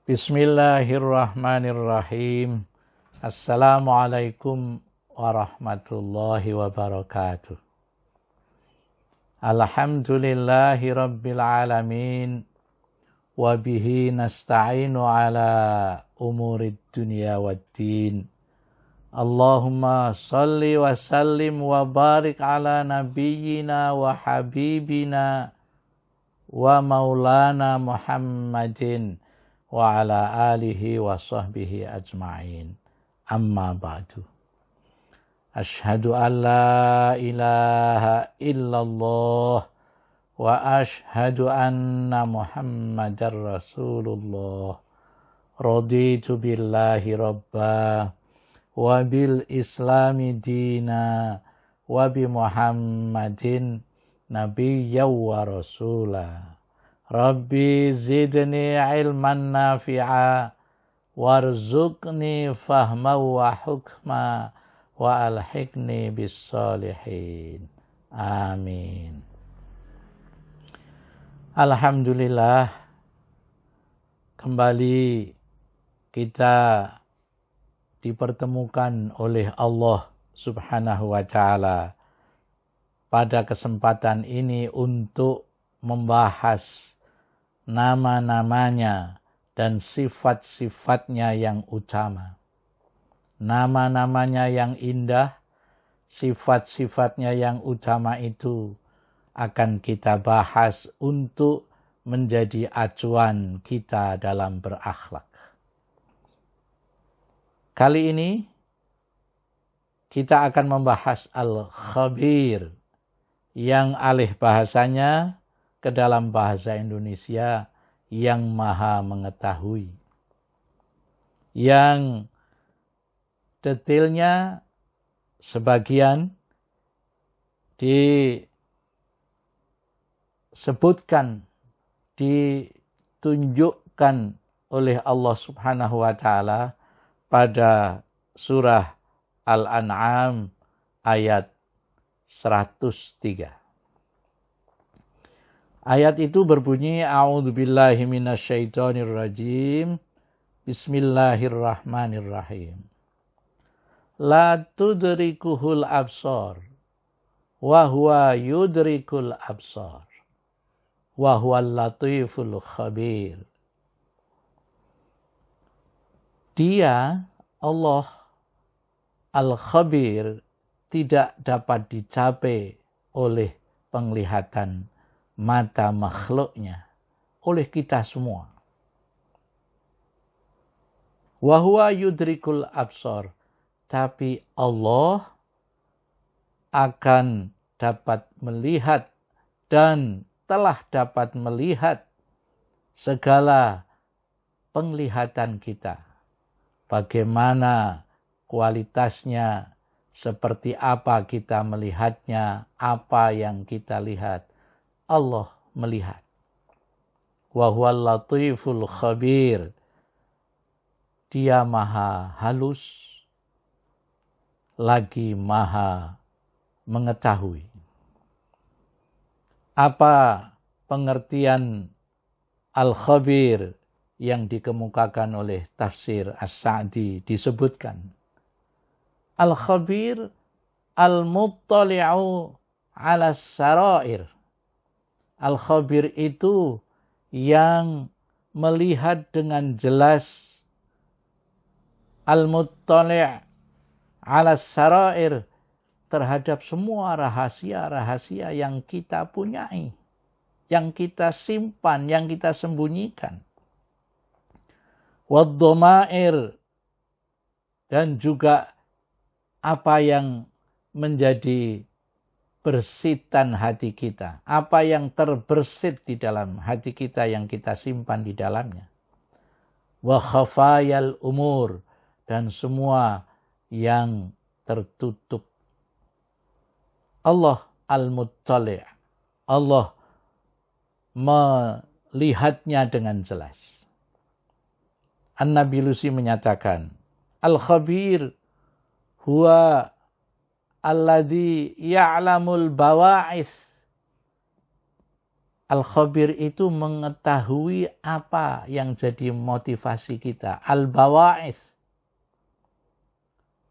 Bismillahirrahmanirrahim. Assalamualaikum warahmatullahi wabarakatuh. Alhamdulillahi rabbil alamin. Wabihi nasta'inu ala umurid dunia waddin. Allahumma salli wa sallim wa barik ala nabiyyina wa habibina wa maulana Muhammadin wa ala alihi wa sahbihi ajma'in. Amma ba'du. Ashhadu an la ilaha illallah wa ashhadu anna Muhammadar Rasulullah. Raditu billahi rabba wa bil islami dina wa bi Muhammadin nabiyyan wa rasula. Rabbi zidni ilman nafi'a warzuqni fahma wa hukma wa alhiqni bis salihin. Amin. Alhamdulillah, kembali kita dipertemukan oleh Allah Subhanahu wa ta'ala pada kesempatan ini untuk membahas nama-namanya dan sifat-sifatnya yang utama. Nama-namanya yang indah, sifat-sifatnya yang utama itu akan kita bahas untuk menjadi acuan kita dalam berakhlak. Kali ini kita akan membahas Al-Khabir yang alih bahasanya ke dalam bahasa Indonesia yang maha mengetahui. Yang detailnya sebagian disebutkan, ditunjukkan oleh Allah Subhanahu wa ta'ala pada surah Al-An'am ayat 103. Ayat itu berbunyi, A'udzubillahi minasyaitonirrajim. Bismillahirrahmanirrahim. La tudrikuhul absar wa huwa yudrikul absar wa huwal latiful khabir. Dia, Allah Al-Khabir, tidak dapat dicapai oleh penglihatan mata makhluknya, oleh kita semua. Wa huwa yudrikul absar. Tapi Allah akan dapat melihat dan telah dapat melihat segala penglihatan kita. Bagaimana kualitasnya, seperti apa kita melihatnya, apa yang kita lihat. Allah melihat. Wa huwal latiful khabir. Dia maha halus, lagi maha mengetahui. Apa pengertian Al-Khabir yang dikemukakan oleh tafsir As-Sa'di? Disebutkan Al-Khabir al-muttali'u ala sarair. Al-Khabir itu yang melihat dengan jelas, al-muttali' ala sarair, terhadap semua rahasia-rahasia yang kita punyai, yang kita simpan, yang kita sembunyikan. Wad-dhamair, dan juga apa yang menjadi bersitan hati kita, apa yang terbersit di dalam hati kita yang kita simpan di dalamnya. Wa khafayal umur, dan semua yang tertutup. Allah al-muttali', Allah melihatnya dengan jelas. An-Nabilusi menyatakan, Al-Khabir huwa alladhi ya'lamul bawa'is Al-khabir itu mengetahui apa yang jadi motivasi kita. Al-bawa'is.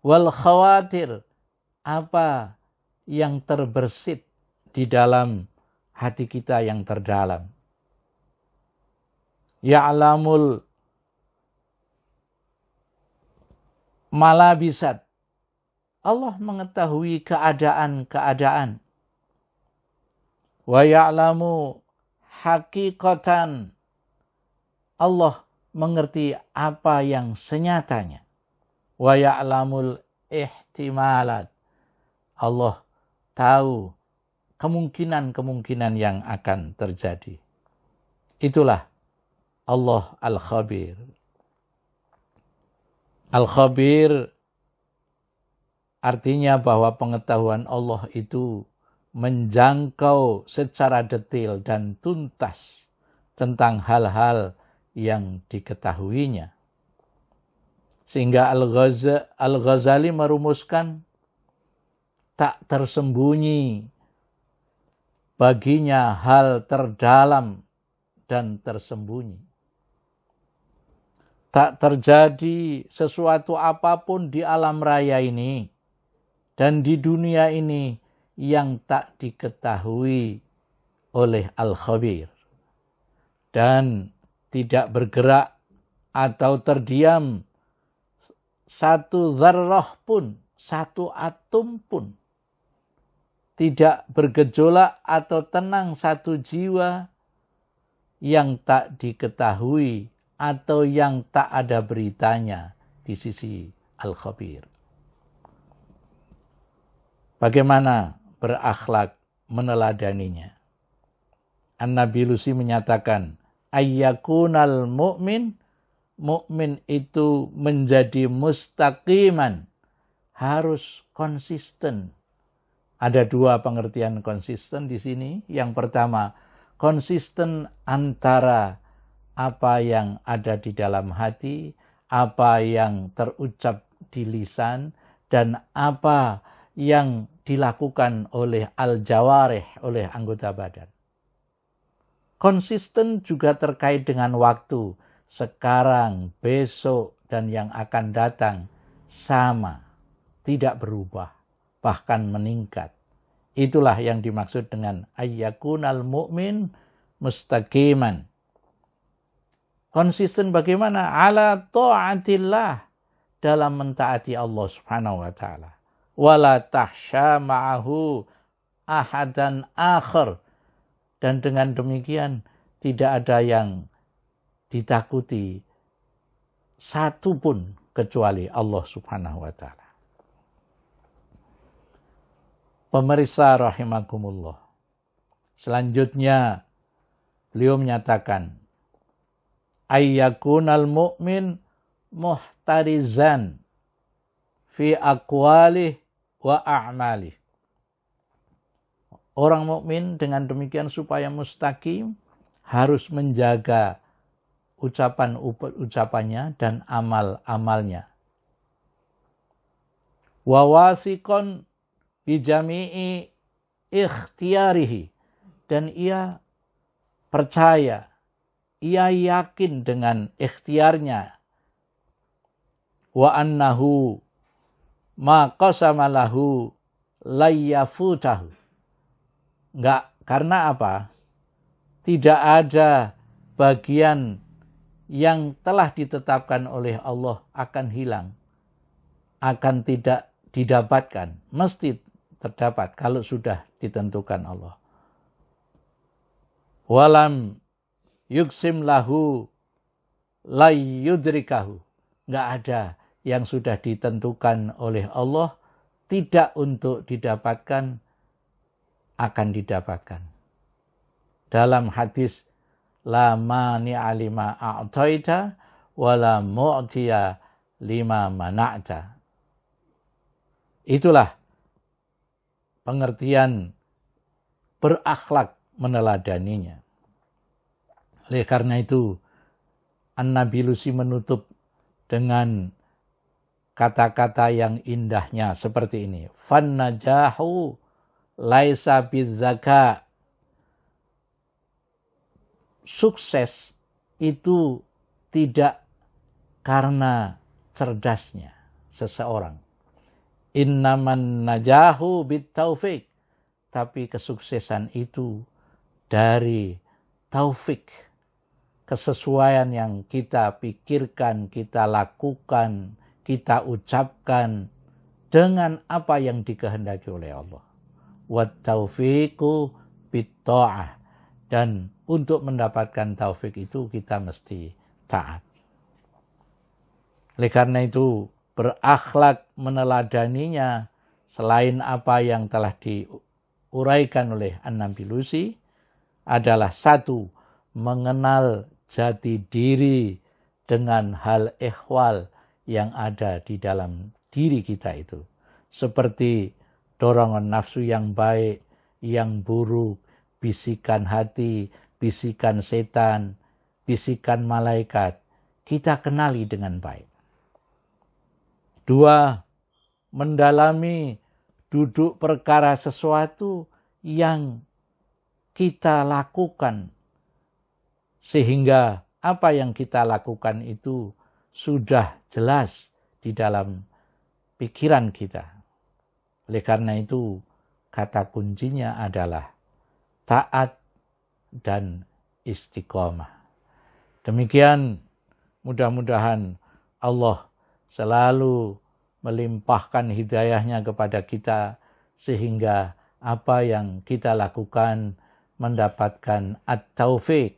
Wal khawatir. Apa yang terbersit di dalam hati kita yang terdalam. Ya'lamul malabisat. Allah mengetahui keadaan-keadaan. Wa ya'lamu hakikatan. Allah mengerti apa yang senyatanya. Wa ya'lamul ihtimalat. Allah tahu kemungkinan-kemungkinan yang akan terjadi. Itulah Allah Al-Khabir. Al-Khabir artinya bahwa pengetahuan Allah itu menjangkau secara detail dan tuntas tentang hal-hal yang diketahuinya. Sehingga Al-Ghazali merumuskan tak tersembunyi baginya hal terdalam dan tersembunyi. Tak terjadi sesuatu apapun di alam raya ini dan di dunia ini yang tak diketahui oleh Al-Khabir. Dan tidak bergerak atau terdiam satu zarrah pun, satu atom pun. Tidak bergejolak atau tenang satu jiwa yang tak diketahui atau yang tak ada beritanya di sisi Al-Khabir. Bagaimana berakhlak meneladaninya? An-Nabilusi menyatakan, ayyakunal mu'min, mu'min itu menjadi mustaqiman, harus konsisten. Ada dua pengertian konsisten di sini. Yang pertama, konsisten antara apa yang ada di dalam hati, apa yang terucap di lisan, dan apa yang dilakukan oleh al-jawarih, oleh anggota badan. Konsisten juga terkait dengan waktu, sekarang, besok, dan yang akan datang, sama, tidak berubah, bahkan meningkat. Itulah yang dimaksud dengan ayyakunal mu'min mustaqiman. Konsisten bagaimana? Ala ta'atillah, dalam mentaati Allah subhanahu wa ta'ala. Wala tahsya ma'ahu ahadan akhir. Dan dengan demikian tidak ada yang ditakuti satu pun kecuali Allah subhanahu wa ta'ala. Pemirsa rahimakumullah. Selanjutnya beliau menyatakan, ayyakunal mu'min muhtarizan fi aqwalih wa a'malih. Orang mukmin dengan demikian supaya mustaqim harus menjaga ucapannya dan amal-amalnya. Wa wasiqan bi jami'i ikhtiyarihi, dan ia percaya, ia yakin dengan ikhtiarnya. Wa annahu ma qasama lahu layyafutahu. Enggak, karena apa? Tidak ada bagian yang telah ditetapkan oleh Allah akan hilang, akan tidak didapatkan, mesti terdapat kalau sudah ditentukan Allah. Walam yuksim lahu layyudrikahu. Enggak ada yang sudah ditentukan oleh Allah tidak untuk didapatkan, akan didapatkan. Dalam hadis, la mani'a lima a'taita wa la mu'tiya lima mana'ta. Itulah pengertian berakhlak meneladaninya. Oleh karena itu, An-Nabilusi menutup dengan kata-kata yang indahnya seperti ini. Fan najahu laisa bizzaka sukses itu tidak karena cerdasnya seseorang. Innaman najahu bitaufik. Tapi kesuksesan itu dari taufik. Kesesuaian yang kita pikirkan, kita lakukan, kita ucapkan dengan apa yang dikehendaki oleh Allah. Wat taufiqu bitta'ah. Dan untuk mendapatkan taufik itu kita mesti taat. Oleh karena itu berakhlak meneladaninya selain apa yang telah diuraikan oleh An-Nabilusi adalah satu, mengenal jati diri dengan hal ehwal yang ada di dalam diri kita itu. Seperti dorongan nafsu yang baik, yang buruk, bisikan hati, bisikan setan, bisikan malaikat. Kita kenali dengan baik. 2, mendalami duduk perkara sesuatu yang kita lakukan. Sehingga apa yang kita lakukan itu sudah jelas di dalam pikiran kita. Oleh karena itu, kata kuncinya adalah taat dan istiqomah. Demikian mudah-mudahan Allah selalu melimpahkan hidayahnya kepada kita sehingga apa yang kita lakukan mendapatkan at-taufiq,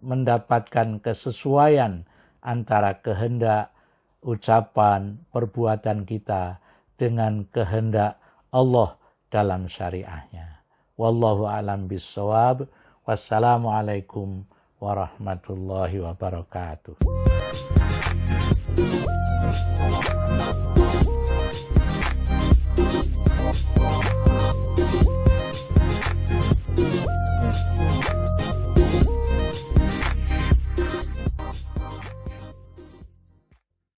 mendapatkan kesesuaian antara kehendak, ucapan, perbuatan kita dengan kehendak Allah dalam syariahnya. Wallahu a'lam bissawab. Wassalamualaikum warahmatullahi wabarakatuh.